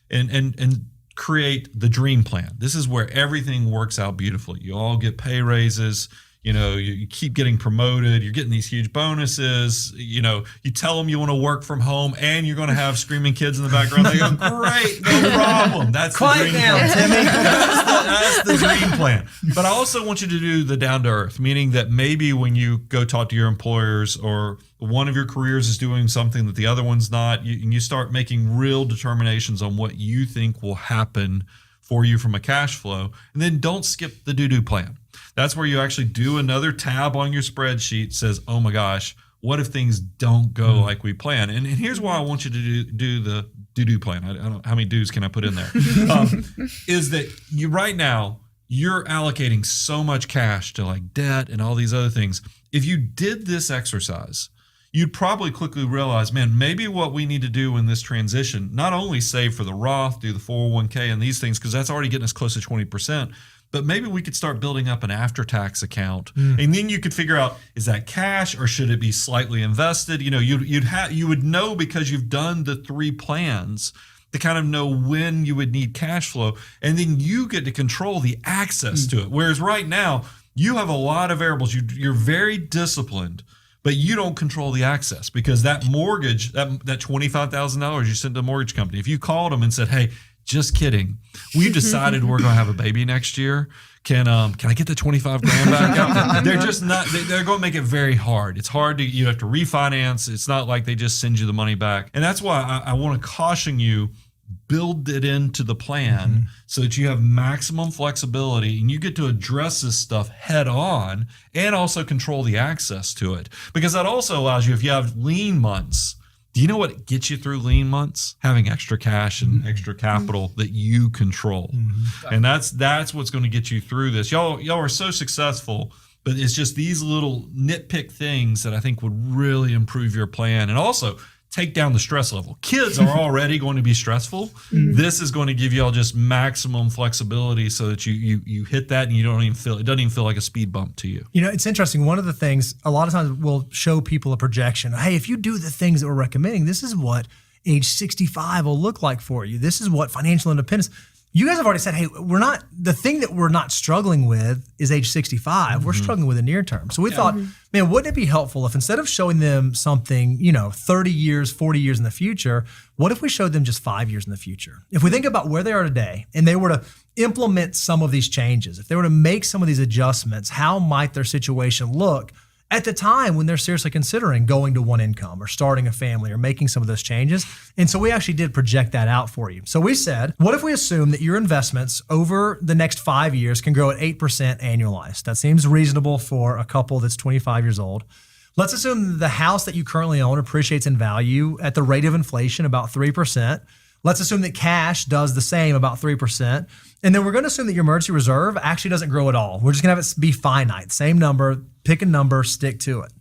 and create the dream plan. This is where everything works out beautifully. You all get pay raises. You keep getting promoted. You're getting these huge bonuses. You tell them you want to work from home, and you're going to have screaming kids in the background. They go, great, no problem. That's Quiet the dream down, plan. Timmy. That's the dream plan. But I also want you to do the down to earth, meaning that maybe when you go talk to your employers, or one of your careers is doing something that the other one's not, and you start making real determinations on what you think will happen for you from a cash flow. And then don't skip the do plan. That's where you actually do another tab on your spreadsheet, says, oh my gosh, what if things don't go like we plan? And here's why I want you to do the do plan. I don't know, how many do's can I put in there? Is that you right now, you're allocating so much cash to like debt and all these other things. If you did this exercise, you'd probably quickly realize, man, maybe what we need to do in this transition, not only save for the Roth, do the 401k and these things, because that's already getting us close to 20%, but maybe we could start building up an after-tax account. And then you could figure out, is that cash or should it be slightly invested? You would know, because you've done the 3 plans, to kind of know when you would need cash flow. And then you get to control the access to it. Whereas right now, you have a lot of variables. You're very disciplined, but you don't control the access, because that mortgage, that $25,000 you sent to a mortgage company, if you called them and said, hey, just kidding, we've decided we're going to have a baby next year. Can I get the 25 grand back out? They're just not, they're going to make it very hard. It's hard you have to refinance. It's not like they just send you the money back. And that's why I want to caution you, build it into the plan so that you have maximum flexibility and you get to address this stuff head on, and also control the access to it. Because that also allows you, if you have lean months, do you know what gets you through lean months? Having extra cash and extra capital that you control. And that's what's going to get you through this. Y'all are so successful, but it's just these little nitpick things that I think would really improve your plan, and also take down the stress level. Kids are already going to be stressful. This is going to give y'all just maximum flexibility so that you hit that and you don't even feel, it doesn't even feel like a speed bump to you. It's interesting. One of the things, a lot of times we'll show people a projection. Hey, if you do the things that we're recommending, this is what age 65 will look like for you. This is what financial independence. You guys have already said, hey, the thing that we're not struggling with is age 65. We're struggling with the near term. So we thought, man, wouldn't it be helpful if, instead of showing them something, 30 years, 40 years in the future, what if we showed them just 5 years in the future? If we think about where they are today and they were to implement some of these changes, if they were to make some of these adjustments, how might their situation look at the time when they're seriously considering going to one income or starting a family or making some of those changes? And so we actually did project that out for you. So we said, what if we assume that your investments over the next 5 years can grow at 8% annualized? That seems reasonable for a couple that's 25 years old. Let's assume the house that you currently own appreciates in value at the rate of inflation, about 3%. Let's assume that cash does the same, about 3%. And then we're going to assume that your emergency reserve actually doesn't grow at all. We're just going to have it be finite. Same number, pick a number, stick to it.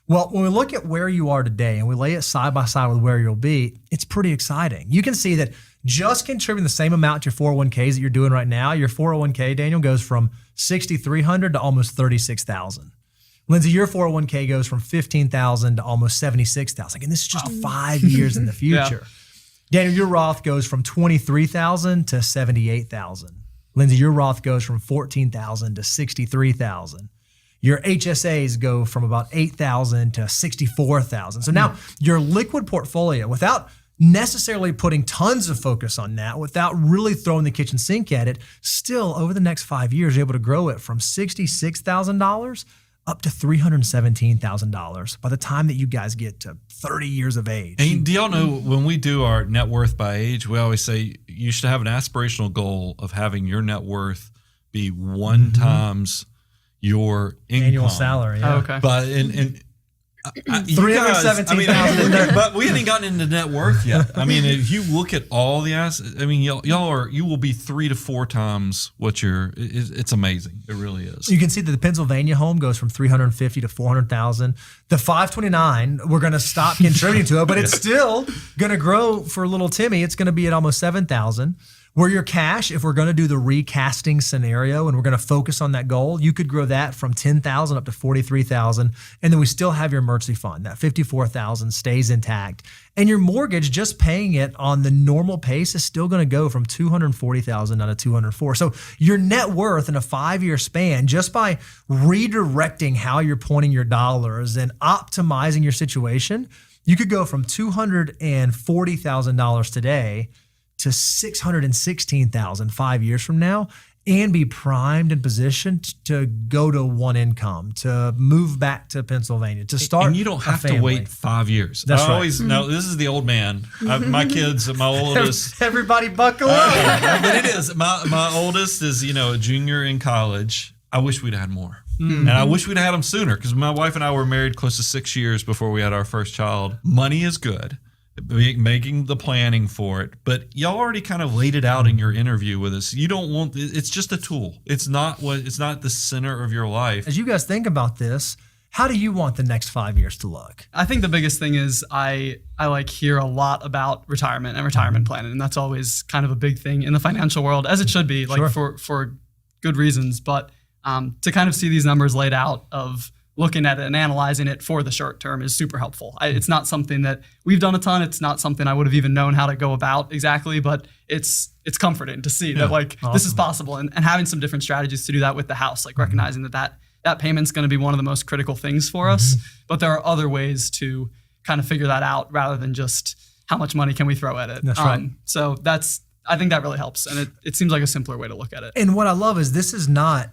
Well, when we look at where you are today and we lay it side by side with where you'll be, it's pretty exciting. You can see that just contributing the same amount to your 401ks that you're doing right now, your 401k, Daniel, goes from $6,300 to almost $36,000. Lindsay, your 401k goes from $15,000 to almost $76,000. And this is just 5 years in the future. Yeah. Daniel, your Roth goes from $23,000 to $78,000. Lindsay, your Roth goes from $14,000 to $63,000. Your HSAs go from about $8,000 to $64,000. So now your liquid portfolio, without necessarily putting tons of focus on that, without really throwing the kitchen sink at it, still over the next 5 years, you're able to grow it from $66,000 up to $317,000 by the time that you guys get to 30 years of age. And do y'all know when we do our net worth by age, we always say you should have an aspirational goal of having your net worth be one times your income. Annual salary. Yeah. Oh, okay. But $317,000. But we haven't gotten into net worth yet. I mean, if you look at all the assets, I mean, you will be 3 to 4 times what it's amazing. It really is. You can see that the Pennsylvania home goes from $350,000 to $400,000. The 529, we're going to stop contributing to it, but it's still going to grow for little Timmy. It's going to be at almost $7,000. Where your cash, if we're going to do the recasting scenario and we're going to focus on that goal, you could grow that from $10,000 up to $43,000, and then we still have your emergency fund. That $54,000 stays intact, and your mortgage, just paying it on the normal pace, is still going to go from $240,000 down to $204,000. So your net worth in a 5-year span, just by redirecting how you're pointing your dollars and optimizing your situation, you could go from $240,000 today to $616,000 5 years from now, and be primed and positioned to go to one income, to move back to Pennsylvania, to start. And you don't have to wait 5 years. That's right. Now, this is the old man. My kids, my oldest. Everybody buckle up. But it is. My oldest is, a junior in college. I wish we'd had more. And I wish we'd had them sooner, because my wife and I were married close to 6 years before we had our first child. Money is good. Making the planning for it, but y'all already kind of laid it out in your interview with us. You don't want it's just a tool. It's not the center of your life. As you guys think about this, how do you want the next 5 years to look? I think the biggest thing is I hear a lot about retirement and retirement planning, and that's always kind of a big thing in the financial world, as it should be, for good reasons. But to kind of see these numbers laid out of looking at it and analyzing it for the short term is super helpful. It's not something that we've done a ton. It's not something I would have even known how to go about exactly, but it's comforting to see that this is possible, and having some different strategies to do that with the house, recognizing that payment's going to be one of the most critical things for us, but there are other ways to kind of figure that out rather than just how much money can we throw at it. That's right. So I think that really helps, and it seems like a simpler way to look at it. And what I love is this is not,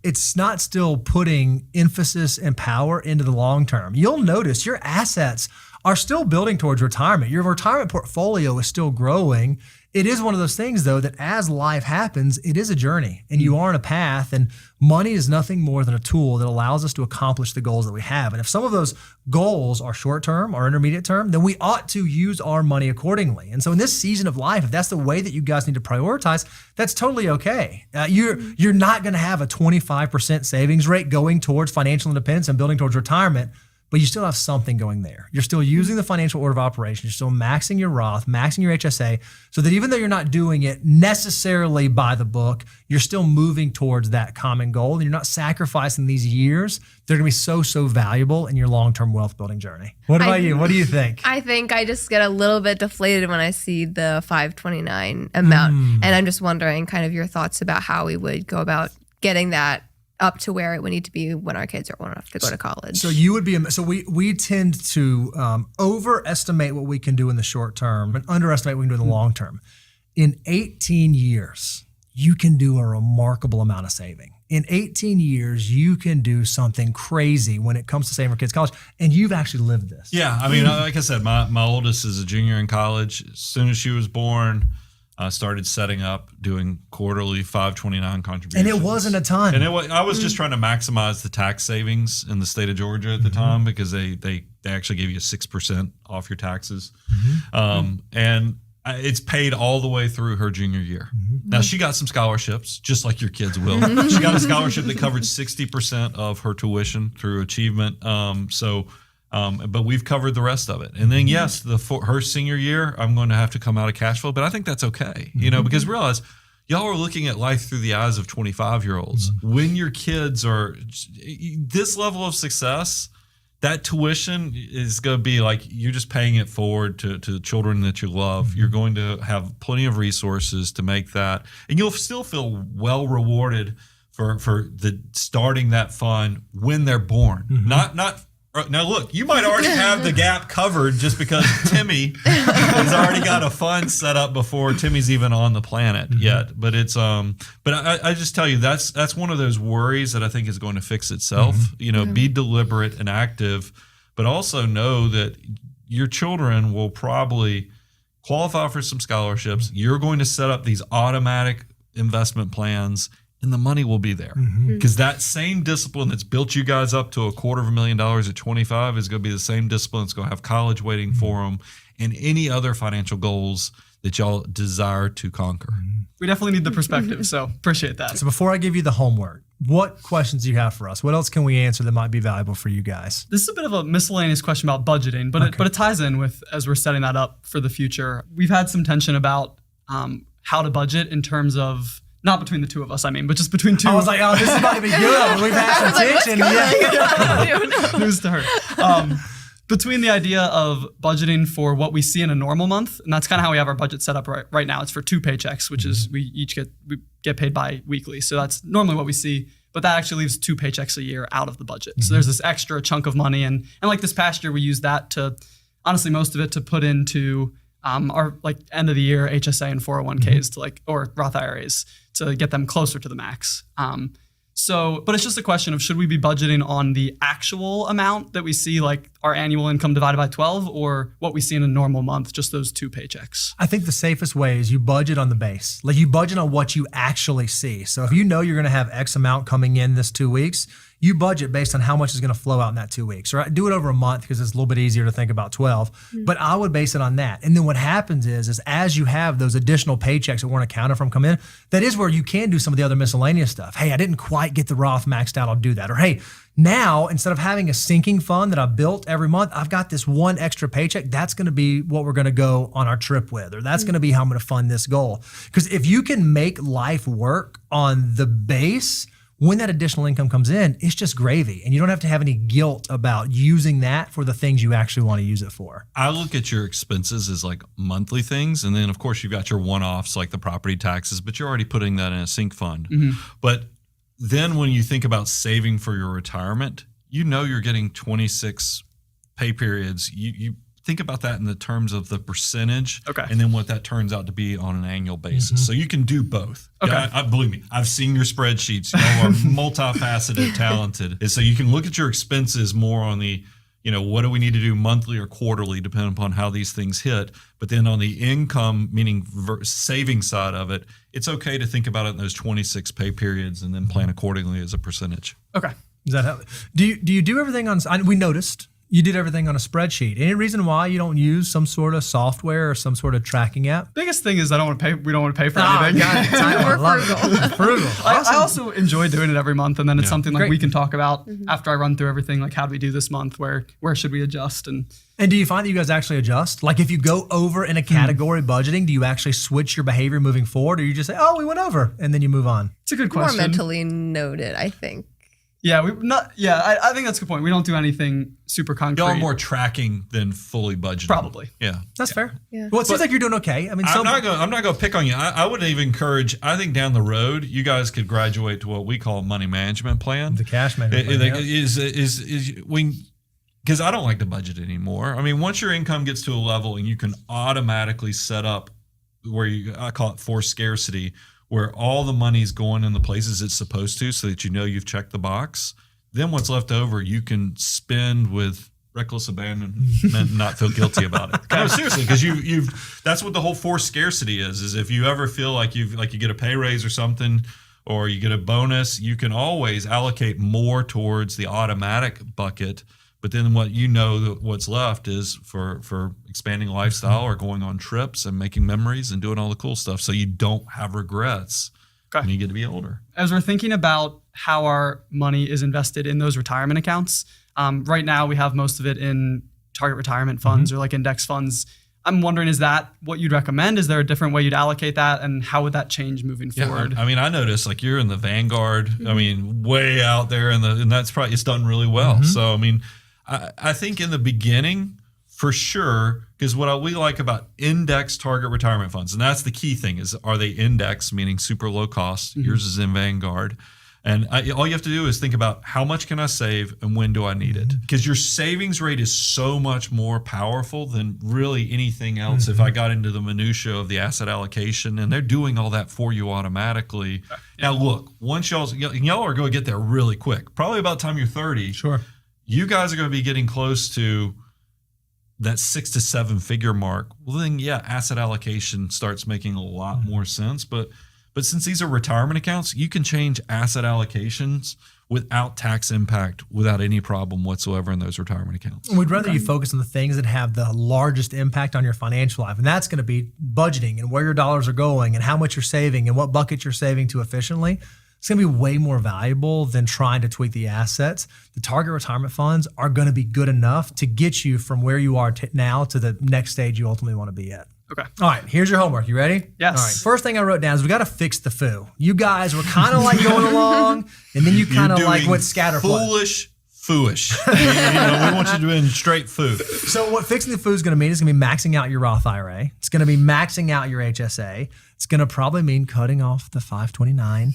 it's not still putting emphasis and power into the long term. You'll notice your assets are still building towards retirement. Your retirement portfolio is still growing. It is one of those things, though, that as life happens, it is a journey, and you are on a path, and money is nothing more than a tool that allows us to accomplish the goals that we have. And if some of those goals are short-term or intermediate term, then we ought to use our money accordingly. And so in this season of life, if that's the way that you guys need to prioritize, that's totally okay. You're not going to have a 25% savings rate going towards financial independence and building towards retirement, but you still have something going there. You're still using the financial order of operations. You're still maxing your Roth, maxing your HSA, so that even though you're not doing it necessarily by the book, you're still moving towards that common goal, and you're not sacrificing these years. They're going to be so valuable in your long-term wealth building journey. What about you? What do you think? I think I just get a little bit deflated when I see the 529 amount, and I'm just wondering kind of your thoughts about how we would go about getting that up to where it would need to be when our kids are old enough to go to college. So you would be, we tend to overestimate what we can do in the short term and underestimate what we can do in the long term. In 18 years, you can do a remarkable amount of saving. In 18 years, you can do something crazy when it comes to saving for kids' college, and you've actually lived this. Yeah, I mean, like I said, my oldest is a junior in college. As soon as she was born, I started setting up doing quarterly 529 contributions. And it wasn't a ton. And I was just trying to maximize the tax savings in the state of Georgia at the time, because they actually gave you 6% off your taxes. And it's paid all the way through her junior year. Now, she got some scholarships, just like your kids will. She got a scholarship that covered 60% of her tuition through achievement. But we've covered the rest of it. And then, yes, her senior year, I'm going to have to come out of cash flow, but I think that's okay, because realize y'all are looking at life through the eyes of 25-year-olds. When your kids are this level of success, that tuition is going to be like you're just paying it forward to children that you love. You're going to have plenty of resources to make that, and you'll still feel well rewarded for the starting that fund when they're born. Now, look, you might already have the gap covered just because Timmy He's already got a fund set up before Timmy's even on the planet yet. But it's but I just tell you that's one of those worries that I think is going to fix itself. Be deliberate and active, but also know that your children will probably qualify for some scholarships. You're going to set up these automatic investment plans, and the money will be there. Because that same discipline that's built you guys up to $250,000 at 25 is going to be the same discipline that's going to have college waiting for them and any other financial goals that y'all desire to conquer. We definitely need the perspective, so appreciate that. So before I give you the homework, what questions do you have for us? What else can we answer that might be valuable for you guys? This is a bit of a miscellaneous question about budgeting, but it ties in with, as we're setting that up for the future. We've had some tension about how to budget in terms of, not between the two of us, but just between two. I was like, oh, this is about to be good. We've had some tension. News to her. Between the idea of budgeting for what we see in a normal month, and that's kind of how we have our budget set up right now. It's for 2 paychecks, which is we get paid bi-weekly. So that's normally what we see, but that actually leaves 2 paychecks a year out of the budget. So there's this extra chunk of money, and like this past year, we used that to, honestly, most of it to put into our like end of the year HSA and 401ks to or Roth IRAs to get them closer to the max. But it's just a question of, should we be budgeting on the actual amount that we see, like our annual income divided by 12, or what we see in a normal month, just those 2 paychecks? I think the safest way is you budget on the base. Like you budget on what you actually see. So if you know you're going to have X amount coming in this 2 weeks, you budget based on how much is going to flow out in that 2 weeks. Right? Do it over a month because it's a little bit easier to think about 12. But I would base it on that. And then what happens is as you have those additional paychecks that weren't accounted from come in, that is where you can do some of the other miscellaneous stuff. Hey, I didn't quite get the Roth maxed out. I'll do that. Or hey, now instead of having a sinking fund that I built every month, I've got this one extra paycheck. That's going to be what we're going to go on our trip with, or that's going to be how I'm going to fund this goal. Because if you can make life work on the base, when that additional income comes in, it's just gravy. And you don't have to have any guilt about using that for the things you actually want to use it for. I look at your expenses as like monthly things. And then, of course, you've got your one-offs like the property taxes, but you're already putting that in a sink fund. But then when you think about saving for your retirement, you're getting 26 pay periods. You think about that in the terms of the percentage, and then what that turns out to be on an annual basis. So you can do both. Believe me, I've seen your spreadsheets. You are multifaceted, talented. And so you can look at your expenses more on the, what do we need to do monthly or quarterly, depending upon how these things hit. But then on the income, meaning saving side of it, it's okay to think about it in those 26 pay periods and then plan accordingly as a percentage. Okay. Is that how? Do you do everything on? We noticed you did everything on a spreadsheet. Any reason why you don't use some sort of software or some sort of tracking app? Biggest thing is we don't want to pay for anything. We're frugal. I also enjoy doing it every month, and then it's something like we can talk about after I run through everything, like how do we do this month, where should we adjust, and do you find that you guys actually adjust? Like if you go over in a category budgeting, do you actually switch your behavior moving forward, or you just say, oh, we went over, and then you move on? It's a good question. More mentally noted, I think. Yeah, I think that's a good point. We don't do anything super concrete. Y'all more tracking than fully budgeting. Probably. Yeah. That's fair. Yeah. Well, it seems like you're doing okay. I'm not going to pick on you. I would even encourage, I think down the road, you guys could graduate to what we call money management plan. The cash management plan. Because I don't like to budget anymore. Once your income gets to a level and you can automatically set up where I call it forced scarcity, where all the money's going in the places it's supposed to so that you've checked the box, then what's left over you can spend with reckless abandonment and not feel guilty about it. No, seriously, because that's what the whole forced scarcity is if you ever feel like you get a pay raise or something, or you get a bonus, you can always allocate more towards the automatic bucket. But then what's left is for expanding lifestyle or going on trips and making memories and doing all the cool stuff, so you don't have regrets when you get to be older. As we're thinking about how our money is invested in those retirement accounts, right now we have most of it in target retirement funds or like index funds. I'm wondering, is that what you'd recommend? Is there a different way you'd allocate that, and how would that change moving forward? I noticed like you're in the Vanguard, way out there, and that's probably, it's done really well. So, I think in the beginning, for sure, because what we like about index target retirement funds, and that's the key thing, is are they index, meaning super low cost? Yours is in Vanguard. And all you have to do is think about how much can I save and when do I need it? Because your savings rate is so much more powerful than really anything else. If I got into the minutia of the asset allocation, and they're doing all that for you automatically. Now, look, once y'all are going to get there really quick. Probably about the time you're 30. Sure. You guys are going to be getting close to that 6 to 7 figure mark. Well, then, yeah, asset allocation starts making a lot more sense. But since these are retirement accounts, you can change asset allocations without tax impact, without any problem whatsoever in those retirement accounts. We'd rather you focus on the things that have the largest impact on your financial life. And that's going to be budgeting and where your dollars are going and how much you're saving and what bucket you're saving to efficiently. It's going to be way more valuable than trying to tweak the assets. The target retirement funds are going to be good enough to get you from where you are now to the next stage you ultimately want to be at. Okay. All right, here's your homework. You ready? Yes. All right, first thing I wrote down is we got to fix the foo. You guys were kind of like going along, and then you kind of like went scatterplot. Foolish. We want you to be in straight foo. So what fixing the foo is going to mean is going to be maxing out your Roth IRA. It's going to be maxing out your HSA. It's going to probably mean cutting off the 529.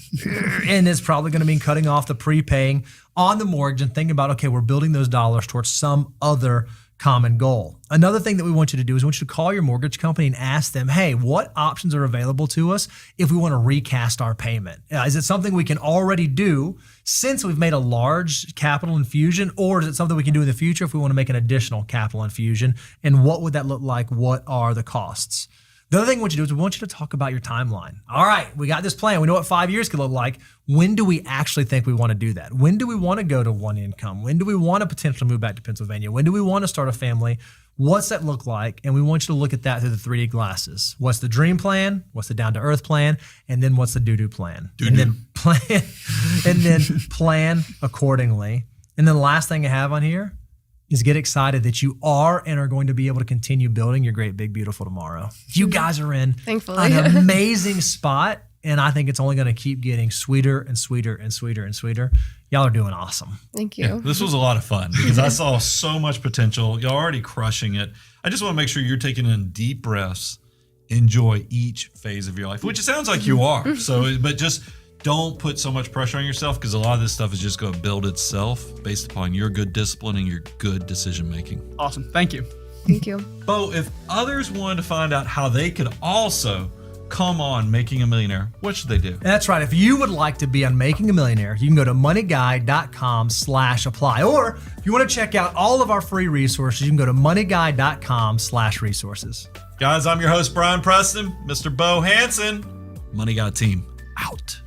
And it's probably going to mean cutting off the prepaying on the mortgage and thinking about, okay, we're building those dollars towards some other common goal. Another thing that we want you to do is we want you to call your mortgage company and ask them, hey, what options are available to us if we want to recast our payment? Is it something we can already do since we've made a large capital infusion, or is it something we can do in the future if we want to make an additional capital infusion? And what would that look like? What are the costs? The other thing we want you to do is we want you to talk about your timeline. All right, we got this plan. We know what 5 years could look like. When do we actually think we want to do that? When do we want to go to one income? When do we want to potentially move back to Pennsylvania? When do we want to start a family? What's that look like? And we want you to look at that through the 3D glasses. What's the dream plan? What's the down to earth plan? And then what's the doo-doo plan? And then plan accordingly. And then the last thing I have on here is get excited that you are and are going to be able to continue building your great, big, beautiful tomorrow. You guys are in Thankfully. an amazing spot, and I think it's only going to keep getting sweeter and sweeter and sweeter and sweeter. Y'all are doing awesome. Thank you. Yeah, this was a lot of fun because I saw so much potential. You're already crushing it. I just want to make sure you're taking in deep breaths, enjoy each phase of your life, which it sounds like you are. So, but just don't put so much pressure on yourself because a lot of this stuff is just going to build itself based upon your good discipline and your good decision making. Awesome. Thank you. Thank you. Bo, if others wanted to find out how they could also come on Making a Millionaire, what should they do? That's right. If you would like to be on Making a Millionaire, you can go to moneyguy.com/apply. Or if you want to check out all of our free resources, you can go to moneyguy.com/resources. Guys, I'm your host, Brian Preston, Mr. Bo Hansen. Money Guy team, out.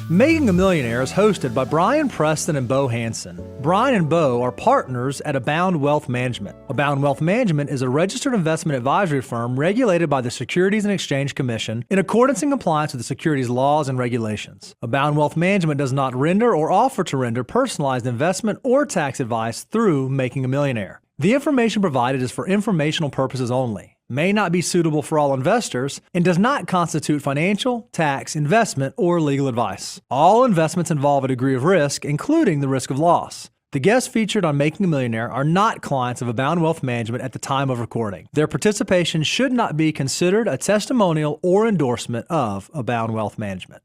Making a Millionaire is hosted by Brian Preston and Bo Hansen. Brian and Bo are partners at Abound Wealth Management. Abound Wealth Management is a registered investment advisory firm regulated by the Securities and Exchange Commission in accordance and compliance with the securities laws and regulations. Abound Wealth Management does not render or offer to render personalized investment or tax advice through Making a Millionaire. The information provided is for informational purposes only, may not be suitable for all investors, and does not constitute financial, tax, investment, or legal advice. All investments involve a degree of risk, including the risk of loss. The guests featured on Making a Millionaire are not clients of Abound Wealth Management at the time of recording. Their participation should not be considered a testimonial or endorsement of Abound Wealth Management.